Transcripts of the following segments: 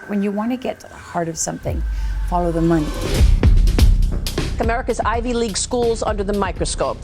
When you want to get to the heart of something, follow the money. America's Ivy League schools under the microscope.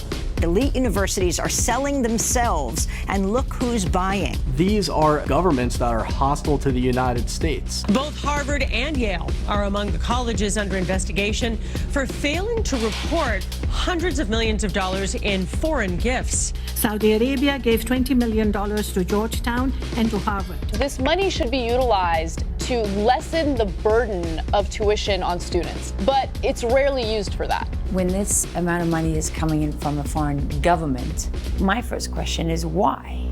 Elite universities are selling themselves, and look who's buying. These are governments that are hostile to the United States. Both Harvard and Yale are among the colleges under investigation for failing to report hundreds of millions of dollars in foreign gifts. Saudi Arabia gave $20 million to Georgetown and to Harvard. This money should be utilized to lessen the burden of tuition on students, but it's rarely used for that. When this amount of money is coming in from a foreign government, my first question is why?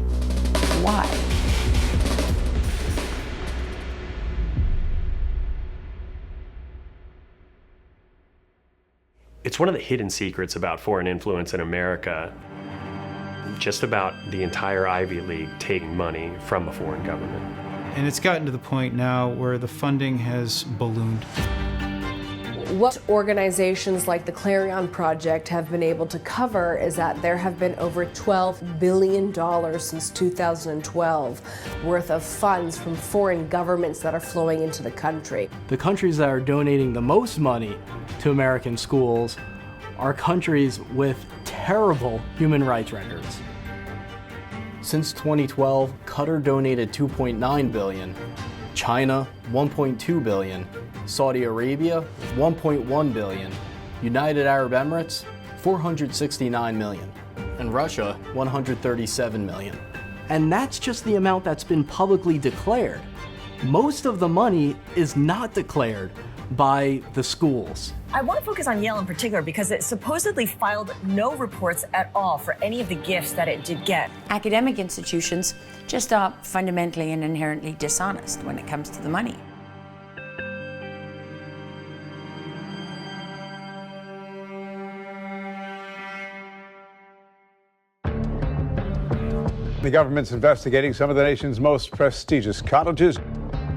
Why? It's one of the hidden secrets about foreign influence in America. Just about the entire Ivy League taking money from a foreign government. And it's gotten to the point now where the funding has ballooned. What organizations like the Clarion Project have been able to cover is that there have been over $12 billion since 2012 worth of funds from foreign governments that are flowing into the country. The countries that are donating the most money to American schools are countries with terrible human rights records. Since 2012, Qatar donated $2.9 billion, China $1.2 billion, Saudi Arabia $1.1 billion, United Arab Emirates $469 million, and Russia $137 million. And that's just the amount that's been publicly declared. Most of the money is not declared by the schools. I want to focus on Yale in particular because it supposedly filed no reports at all for any of the gifts that it did get. Academic institutions just are fundamentally and inherently dishonest when it comes to the money. The government's investigating some of the nation's most prestigious colleges.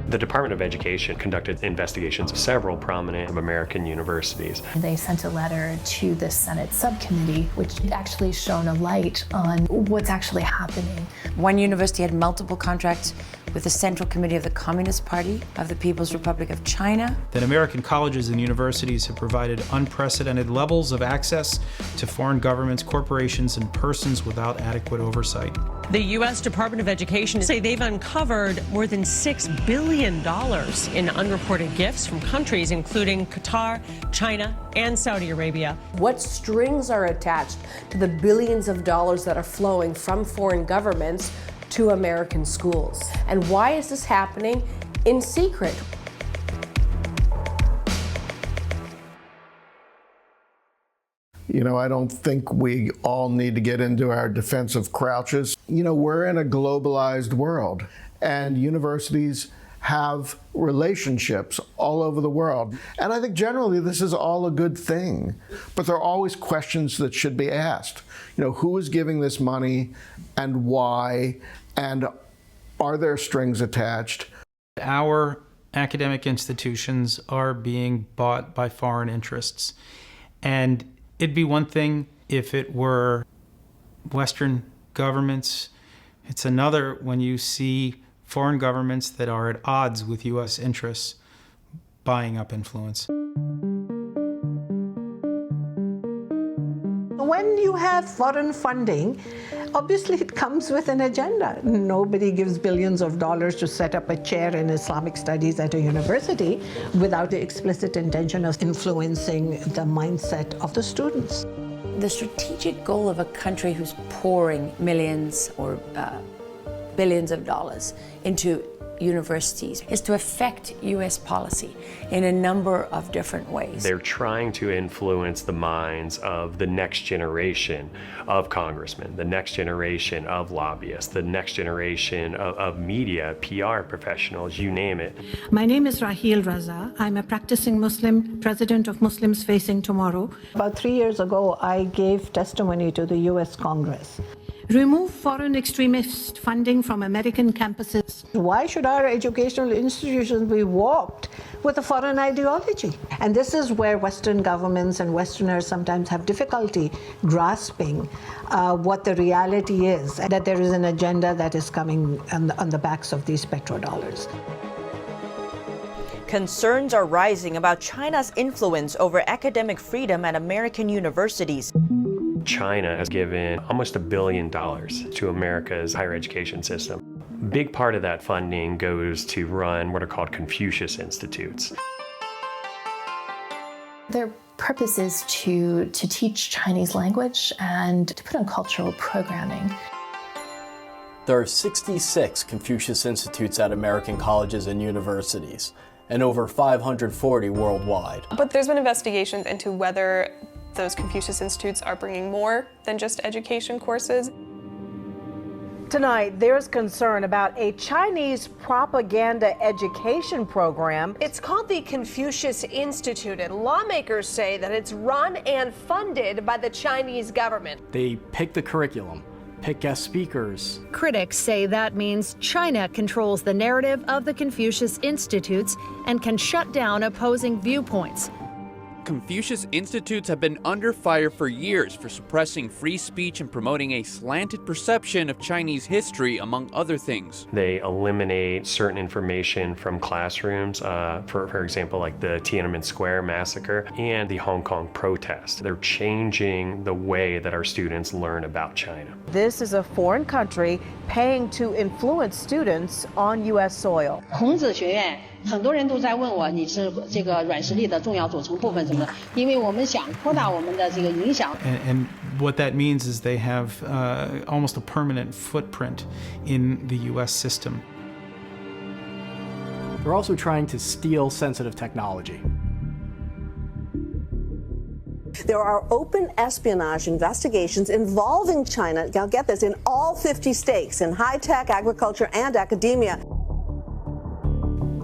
The Department of Education conducted investigations of several prominent American universities. They sent a letter to the Senate subcommittee, which actually shone a light on what's actually happening. One university had multiple contracts with the Central Committee of the Communist Party of the People's Republic of China. That American colleges and universities have provided unprecedented levels of access to foreign governments, corporations, and persons without adequate oversight. The U.S. Department of Education say they've uncovered more than $6 billion in unreported gifts from countries including Qatar, China, and Saudi Arabia. What strings are attached to the billions of dollars that are flowing from foreign governments to American schools? And why is this happening in secret? You know, I don't think we all need to get into our defensive crouches. You know, we're in a globalized world, and universities have relationships all over the world. And I think generally this is all a good thing, but there are always questions that should be asked. You know, who is giving this money and why, and are there strings attached? Our academic institutions are being bought by foreign interests. And it'd be one thing if it were Western governments. It's another when you see foreign governments that are at odds with U.S. interests buying up influence. When you have foreign funding, obviously it comes with an agenda. Nobody gives billions of dollars to set up a chair in Islamic studies at a university without the explicit intention of influencing the mindset of the students. The strategic goal of a country who's pouring millions or billions of dollars into universities is to affect U.S. policy in a number of different ways. They're trying to influence the minds of the next generation of congressmen, the next generation of lobbyists, the next generation of media, PR professionals, you name it. My name is Raheel Raza. I'm a practicing Muslim, president of Muslims Facing Tomorrow. About 3 years ago, I gave testimony to the U.S. Congress. Remove foreign extremist funding from American campuses. Why should our educational institutions be warped with a foreign ideology? And this is where Western governments and Westerners sometimes have difficulty grasping what the reality is, and that there is an agenda that is coming on the backs of these petrodollars. Concerns are rising about China's influence over academic freedom at American universities. China has given almost $1 billion to America's higher education system. Big part of that funding goes to run what are called Confucius institutes. Their purpose is to teach Chinese language and to put on cultural programming. There are 66 Confucius institutes at American colleges and universities, and over 540 worldwide. But there's been investigations into whether those Confucius institutes are bringing more than just education courses. Tonight, there's concern about a Chinese propaganda education program. It's called the Confucius Institute, and lawmakers say that it's run and funded by the Chinese government. They pick the curriculum, pick guest speakers. Critics say that means China controls the narrative of the Confucius Institutes and can shut down opposing viewpoints. Confucius Institutes have been under fire for years for suppressing free speech and promoting a slanted perception of Chinese history, among other things. They eliminate certain information from classrooms, for example, like the Tiananmen Square massacre and the Hong Kong protest. They're changing the way that our students learn about China. This is a foreign country paying to influence students on U.S. soil. 孔子学院很多人都在问我，你是这个软实力的重要组成部分什么的？因为我们想扩大我们的这个影响。And what that means is they have almost a permanent footprint in the U.S. system. They're also trying to steal sensitive technology. There are open espionage investigations involving China, now get this, in all 50 states, in high-tech, agriculture, and academia.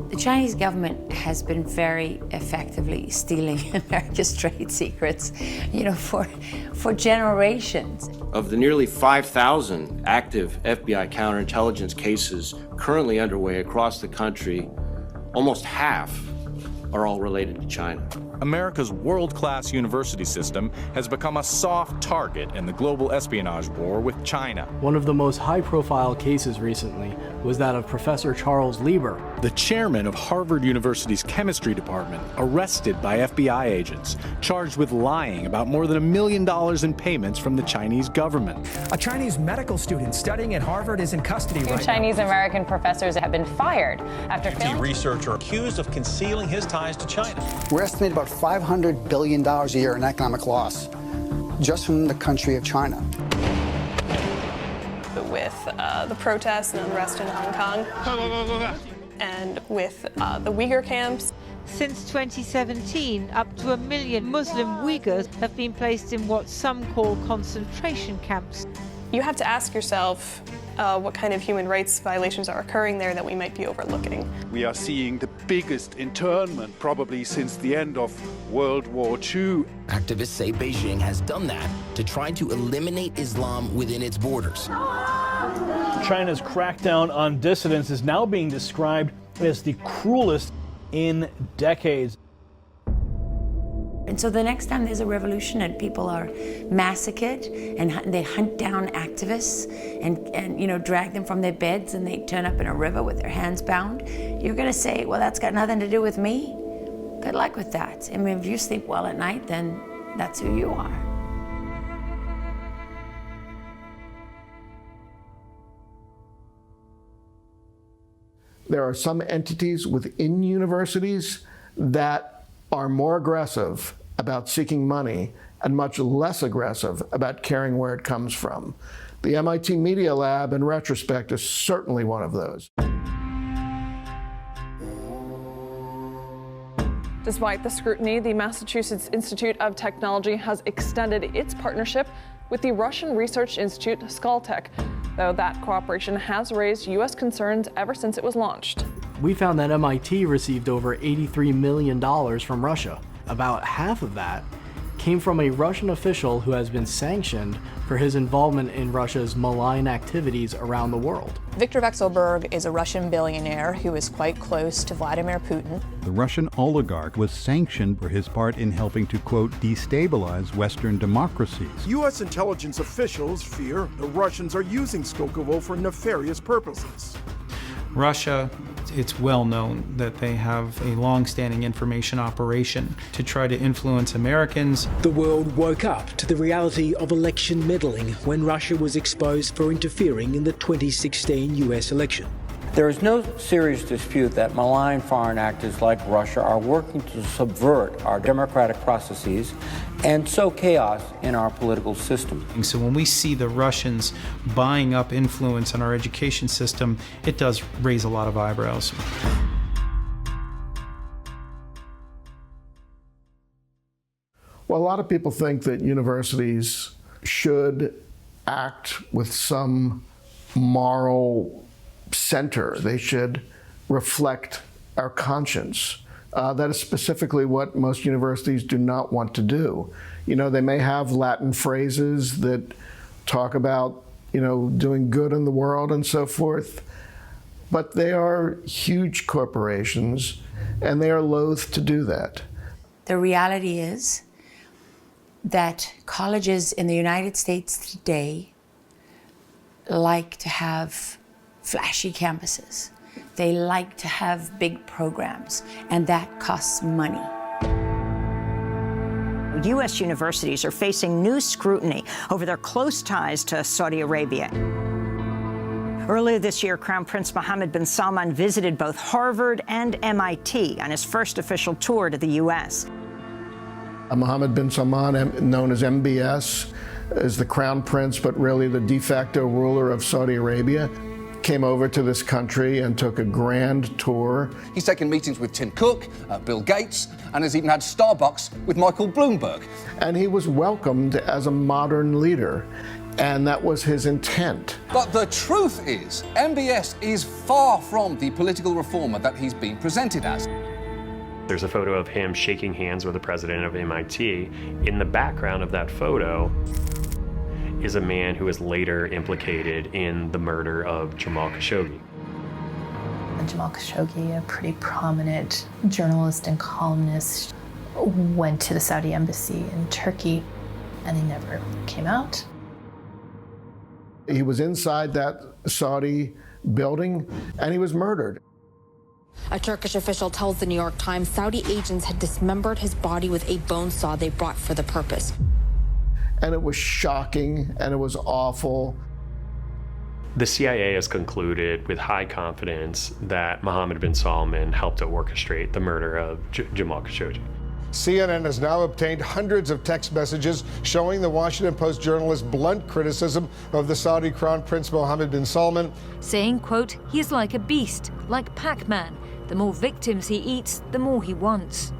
The Chinese government has been very effectively stealing America's trade secrets, for generations. Of the nearly 5,000 active FBI counterintelligence cases currently underway across the country, almost half are all related to China. America's world-class university system has become a soft target in the global espionage war with China. One of the most high-profile cases recently was that of Professor Charles Lieber, the chairman of Harvard University's chemistry department, arrested by FBI agents, charged with lying about more than $1 million in payments from the Chinese government. A Chinese medical student studying at Harvard is in custody right now. Two Chinese-American professors have been fired after failing. A researcher accused of concealing his ties to China. We're estimating about $500 billion a year in economic loss just from the country of China. With the protests and unrest in Hong Kong, and with the Uyghur camps. Since 2017, up to 1 million Muslim Uyghurs have been placed in what some call concentration camps. You have to ask yourself what kind of human rights violations are occurring there that we might be overlooking. We are seeing the biggest internment probably since the end of World War II. Activists say Beijing has done that to try to eliminate Islam within its borders. China's crackdown on dissidents is now being described as the cruelest in decades. And so the next time there's a revolution and people are massacred and they hunt down activists and drag them from their beds and they turn up in a river with their hands bound, you're going to say, well, that's got nothing to do with me. Good luck with that. I mean, if you sleep well at night, then that's who you are. There are some entities within universities that are more aggressive about seeking money and much less aggressive about caring where it comes from. The MIT Media Lab, in retrospect, is certainly one of those. Despite the scrutiny, the Massachusetts Institute of Technology has extended its partnership with the Russian research institute Skaltech, though that cooperation has raised U.S. concerns ever since it was launched. We found that MIT received over $83 million from Russia. About half of that came from a Russian official who has been sanctioned for his involvement in Russia's malign activities around the world. Viktor Vekselberg is a Russian billionaire who is quite close to Vladimir Putin. The Russian oligarch was sanctioned for his part in helping to, quote, destabilize Western democracies. U.S. intelligence officials fear the Russians are using Skolkovo for nefarious purposes. Russia It's well known that they have a long-standing information operation to try to influence Americans. The world woke up to the reality of election meddling when Russia was exposed for interfering in the 2016 US election. There is no serious dispute that malign foreign actors like Russia are working to subvert our democratic processes and sow chaos in our political system. So when we see the Russians buying up influence in our education system, it does raise a lot of eyebrows. Well, a lot of people think that universities should act with some moral center. They should reflect our conscience. That is specifically what most universities do not want to do. You know, they may have Latin phrases that talk about, you know, doing good in the world and so forth, but they are huge corporations and they are loath to do that. The reality is that colleges in the United States today like to have flashy campuses. They like to have big programs, and that costs money. U.S. universities are facing new scrutiny over their close ties to Saudi Arabia. Earlier this year, Crown Prince Mohammed bin Salman visited both Harvard and MIT on his first official tour to the U.S. Mohammed bin Salman, known as MBS, is the Crown Prince, but really the de facto ruler of Saudi Arabia, came over to this country and took a grand tour. He's taken meetings with Tim Cook, Bill Gates, and has even had Starbucks with Michael Bloomberg. And he was welcomed as a modern leader, and that was his intent. But the truth is, MBS is far from the political reformer that he's been presented as. There's a photo of him shaking hands with the president of MIT. In the background of that photo is a man who was later implicated in the murder of Jamal Khashoggi. Jamal Khashoggi, a pretty prominent journalist and columnist, went to the Saudi embassy in Turkey, and he never came out. He was inside that Saudi building, and he was murdered. A Turkish official tells the New York Times Saudi agents had dismembered his body with a bone saw they brought for the purpose. And it was shocking, and it was awful. The CIA has concluded with high confidence that Mohammed bin Salman helped to orchestrate the murder of Jamal Khashoggi. CNN has now obtained hundreds of text messages showing the Washington Post journalist's blunt criticism of the Saudi Crown Prince Mohammed bin Salman. Saying, quote, "He is like a beast, like Pac-Man. The more victims he eats, the more he wants."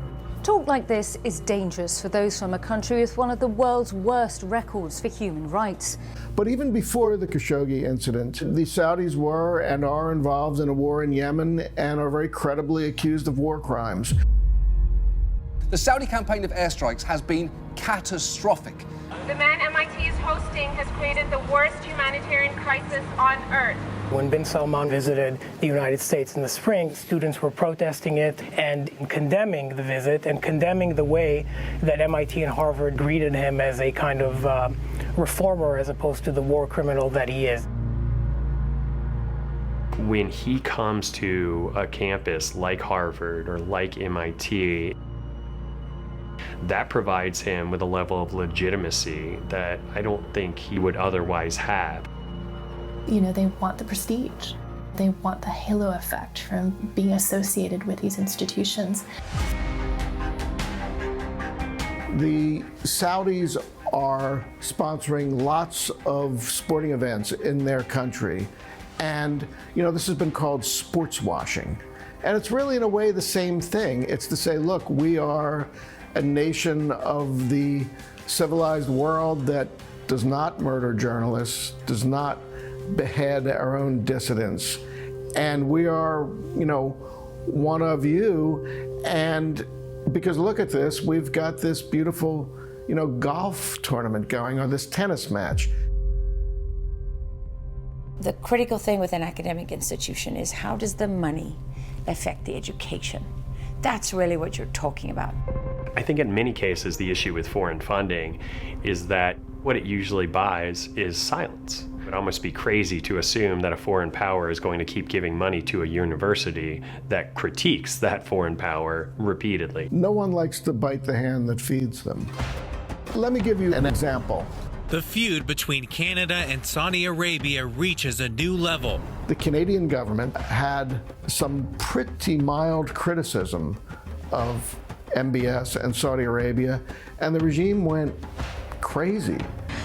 Talk like this is dangerous for those from a country with one of the world's worst records for human rights. But even before the Khashoggi incident, the Saudis were and are involved in a war in Yemen and are very credibly accused of war crimes. The Saudi campaign of airstrikes has been catastrophic. The man MIT is hosting has created the worst humanitarian crisis on Earth. When bin Salman visited the United States in the spring, students were protesting it and condemning the visit and condemning the way that MIT and Harvard greeted him as a kind of reformer as opposed to the war criminal that he is. When he comes to a campus like Harvard or like MIT, that provides him with a level of legitimacy that I don't think he would otherwise have. You know, they want the prestige. They want the halo effect from being associated with these institutions. The Saudis are sponsoring lots of sporting events in their country. And, you know, this has been called sports washing. And it's really, in a way, the same thing. It's to say, look, we are a nation of the civilized world that does not murder journalists, does not behead our own dissidents. And we are, you know, one of you. And because look at this, we've got this beautiful, you know, golf tournament going on, this tennis match. The critical thing with an academic institution is how does the money affect the education? That's really what you're talking about. I think in many cases the issue with foreign funding is that what it usually buys is silence. would almost be crazy to assume that a foreign power is going to keep giving money to a university that critiques that foreign power repeatedly. No one likes to bite the hand that feeds them. Let me give you an example. The feud between Canada and Saudi Arabia reaches a new level. The Canadian government had some pretty mild criticism of MBS and Saudi Arabia, and the regime went crazy.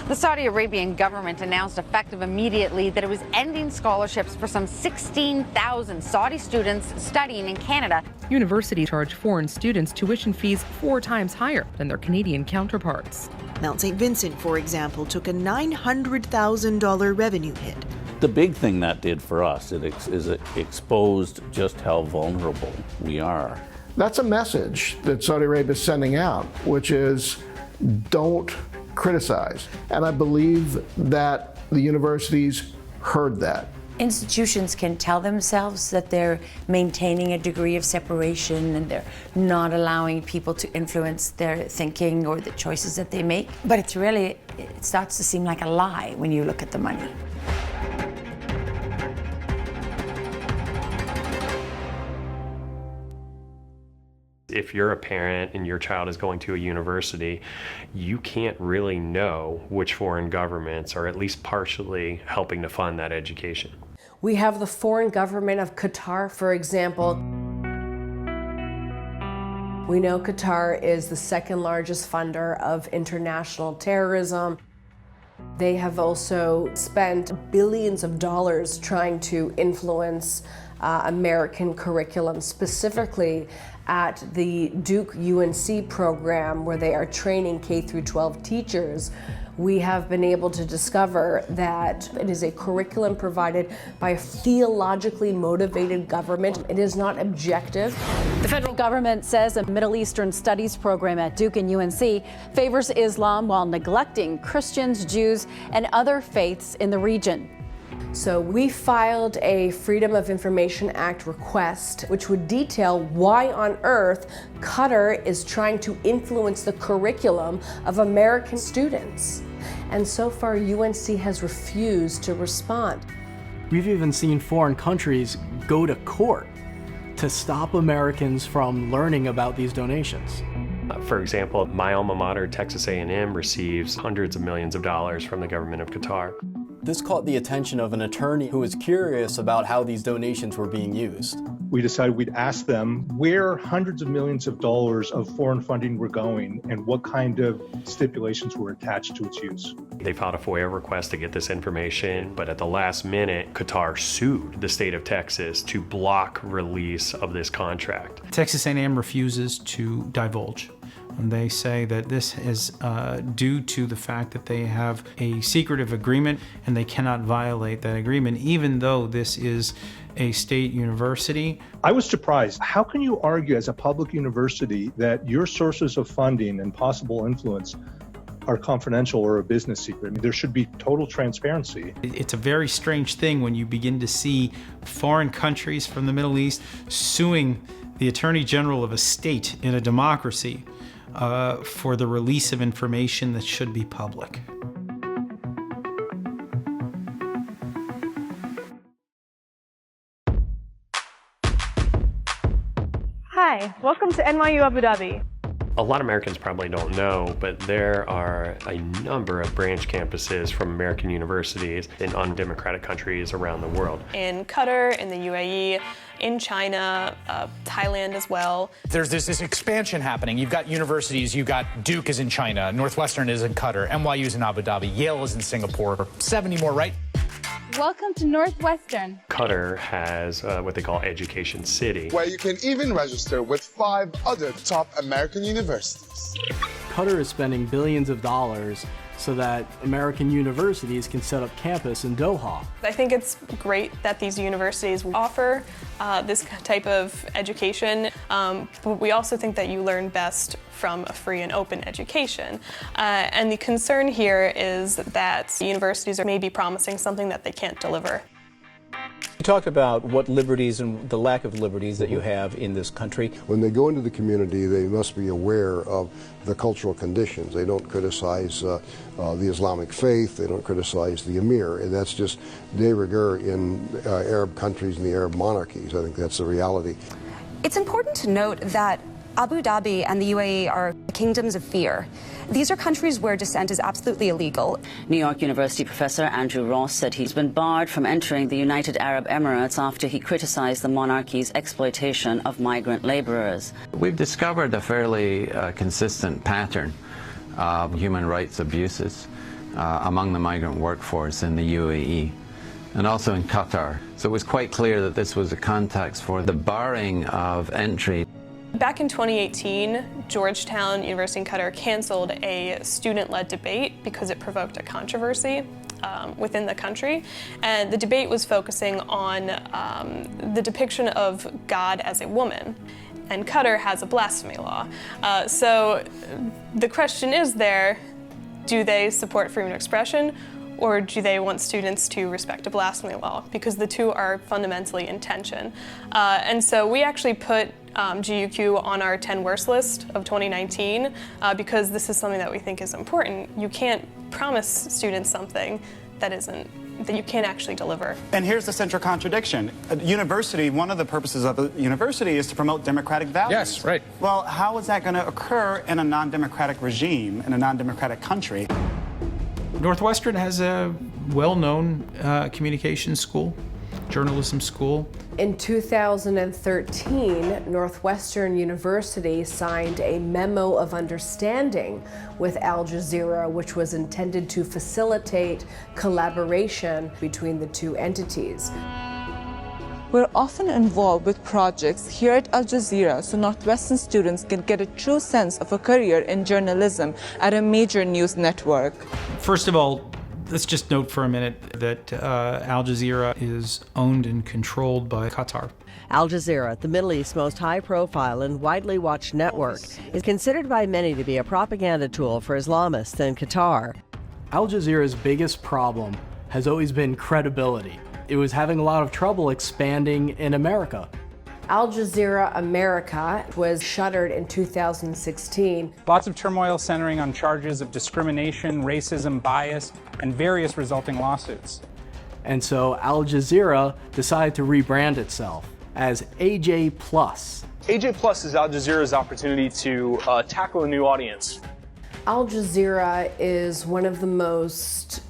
The Saudi Arabian government announced effective immediately that it was ending scholarships for some 16,000 Saudi students studying in Canada. Universities charge foreign students tuition fees 4 times higher than their Canadian counterparts. Mount St. Vincent, for example, took a $900,000 revenue hit. The big thing that did for us is it exposed just how vulnerable we are. That's a message that Saudi Arabia is sending out, which is don't criticize. And I believe that the universities heard that. Institutions can tell themselves that they're maintaining a degree of separation and they're not allowing people to influence their thinking or the choices that they make. But it starts to seem like a lie when you look at the money. If you're a parent and your child is going to a university, you can't really know which foreign governments are at least partially helping to fund that education. We have the foreign government of Qatar, for example. We know Qatar is the second largest funder of international terrorism. They have also spent billions of dollars trying to influence American curriculum, specifically at the Duke UNC program where they are training K-12 teachers. We have been able to discover that it is a curriculum provided by a theologically motivated government. It is not objective. The federal government says a Middle Eastern studies program at Duke and UNC favors Islam while neglecting Christians, Jews, and other faiths in the region. So we filed a Freedom of Information Act request, which would detail why on earth Qatar is trying to influence the curriculum of American students. And so far, UNC has refused to respond. We've even seen foreign countries go to court to stop Americans from learning about these donations. For example, my alma mater, Texas A&M, receives hundreds of millions of dollars from the government of Qatar. This caught the attention of an attorney who was curious about how these donations were being used. We decided we'd ask them where hundreds of millions of dollars of foreign funding were going and what kind of stipulations were attached to its use. They filed a FOIA request to get this information, but at the last minute, Qatar sued the state of Texas to block release of this contract. Texas A&M refuses to divulge. And they say that this is due to the fact that they have a secretive agreement and they cannot violate that agreement, even though this is a state university. I was surprised. How can you argue as a public university that your sources of funding and possible influence are confidential or a business secret? I mean, there should be total transparency. It's a very strange thing when you begin to see foreign countries from the Middle East suing the Attorney General of a state in a democracy for the release of information that should be public. Hi, welcome to NYU Abu Dhabi. A lot of Americans probably don't know, but there are a number of branch campuses from American universities in undemocratic countries around the world. In Qatar, in the UAE, in China, Thailand as well. There's this expansion happening. You've got universities, you've got Duke is in China, Northwestern is in Qatar, NYU is in Abu Dhabi, Yale is in Singapore, 70 more, right? Welcome to Northwestern. Qatar has what they call Education City, where you can even register with 5 other top American universities. Qatar is spending billions of dollars so that American universities can set up campus in Doha. I think it's great that these universities offer this type of education, but we also think that you learn best from a free and open education. And the concern here is that universities are maybe promising something that they can't deliver. You talked about what liberties and the lack of liberties that you have in this country. When they go into the community, they must be aware of the cultural conditions. They don't criticize the Islamic faith, they don't criticize the emir, and that's just de rigueur in Arab countries and the Arab monarchies. I think that's the reality. It's important to note that Abu Dhabi and the UAE are kingdoms of fear. These are countries where dissent is absolutely illegal. New York University professor Andrew Ross said he's been barred from entering the United Arab Emirates after he criticized the monarchy's exploitation of migrant laborers. We've discovered a fairly consistent pattern of human rights abuses among the migrant workforce in the UAE and also in Qatar. So it was quite clear that this was a context for the barring of entry. Back in 2018, Georgetown University in Qatar canceled a student-led debate because it provoked a controversy within the country. And the debate was focusing on the depiction of God as a woman. And Qatar has a blasphemy law. So the question is there, do they support freedom of expression, or do they want students to respect a blasphemy law? Because the two are fundamentally in tension. And so we actually put GUQ on our 10 worst list of 2019 because this is something that we think is important. You can't promise students something that you can't actually deliver. And here's the central contradiction. A university, one of the purposes of a university is to promote democratic values. Yes, right. Well, how is that going to occur in a non-democratic regime, in a non-democratic country? Northwestern has a well-known communications school, journalism school. In 2013, Northwestern University signed a memo of understanding with Al Jazeera, which was intended to facilitate collaboration between the two entities. We're often involved with projects here at Al Jazeera so Northwestern students can get a true sense of a career in journalism at a major news network. First of all, let's just note for a minute that Al Jazeera is owned and controlled by Qatar. Al Jazeera, the Middle East's most high-profile and widely watched network, is considered by many to be a propaganda tool for Islamists in Qatar. Al Jazeera's biggest problem has always been credibility. It was having a lot of trouble expanding in America. Al Jazeera America was shuttered in 2016. Lots of turmoil centering on charges of discrimination, racism, bias, and various resulting lawsuits. And so Al Jazeera decided to rebrand itself as AJ+. AJ+ is Al Jazeera's opportunity to tackle a new audience. Al Jazeera is one of the most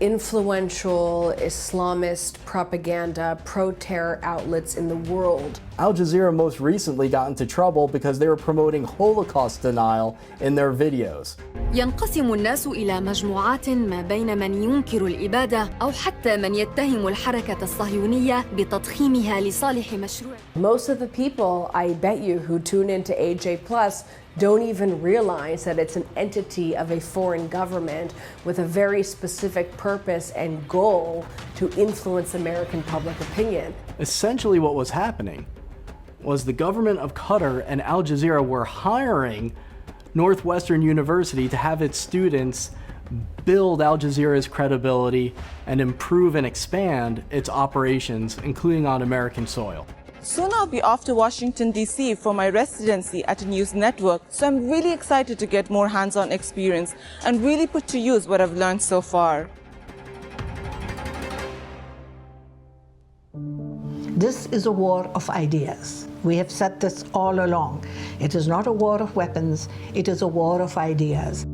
influential Islamist propaganda, pro-terror outlets in the world. Al Jazeera most recently got into trouble because they were promoting Holocaust denial in their videos. ينقسم الناس إلى مجموعات ما بين من ينكر الإبادة أو حتى من يتهم الحركة الصهيونية بتضخيمها لصالح مشروع. Most of the people, I bet you, who tune into AJ+ don't even realize that it's an entity of a foreign government with a very specific purpose and goal to influence American public opinion. Essentially what was happening was the government of Qatar and Al Jazeera were hiring Northwestern University to have its students build Al Jazeera's credibility and improve and expand its operations, including on American soil. Soon I'll be off to Washington, D.C. for my residency at a news network, so I'm really excited to get more hands-on experience and really put to use what I've learned so far. This is a war of ideas. We have said this all along. It is not a war of weapons, it is a war of ideas.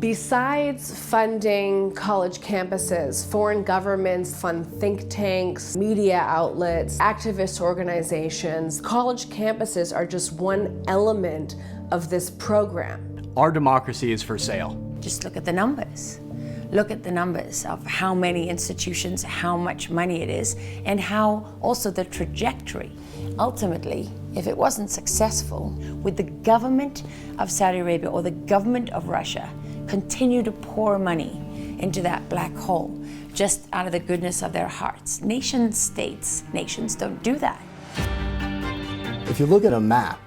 Besides funding college campuses, foreign governments fund think tanks, media outlets, activist organizations. College campuses are just one element of this program. Our democracy is for sale. Just look at the numbers. Look at the numbers of how many institutions, how much money it is, and how also the trajectory. Ultimately, if it wasn't successful, would the government of Saudi Arabia or the government of Russia continue to pour money into that black hole just out of the goodness of their hearts? Nation states, nations don't do that. If you look at a map,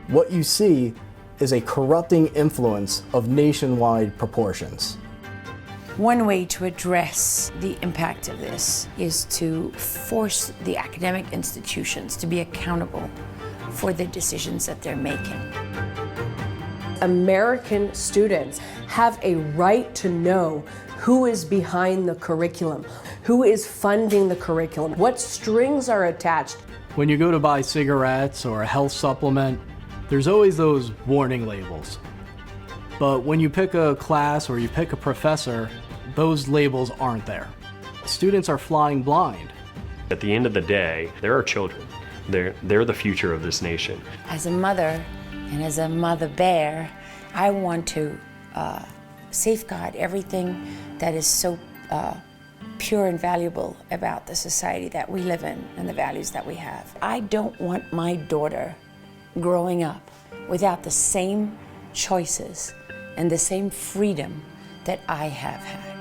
what you see is a corrupting influence of nationwide proportions. One way to address the impact of this is to force the academic institutions to be accountable for the decisions that they're making. American students have a right to know who is behind the curriculum, who is funding the curriculum, what strings are attached. When you go to buy cigarettes or a health supplement, there's always those warning labels. But when you pick a class or you pick a professor, those labels aren't there. Students are flying blind. At the end of the day, there are children. They're the future of this nation. As a mother and as a mother bear, I want to safeguard everything that is so pure and valuable about the society that we live in and the values that we have. I don't want my daughter growing up without the same choices and the same freedom that I have had.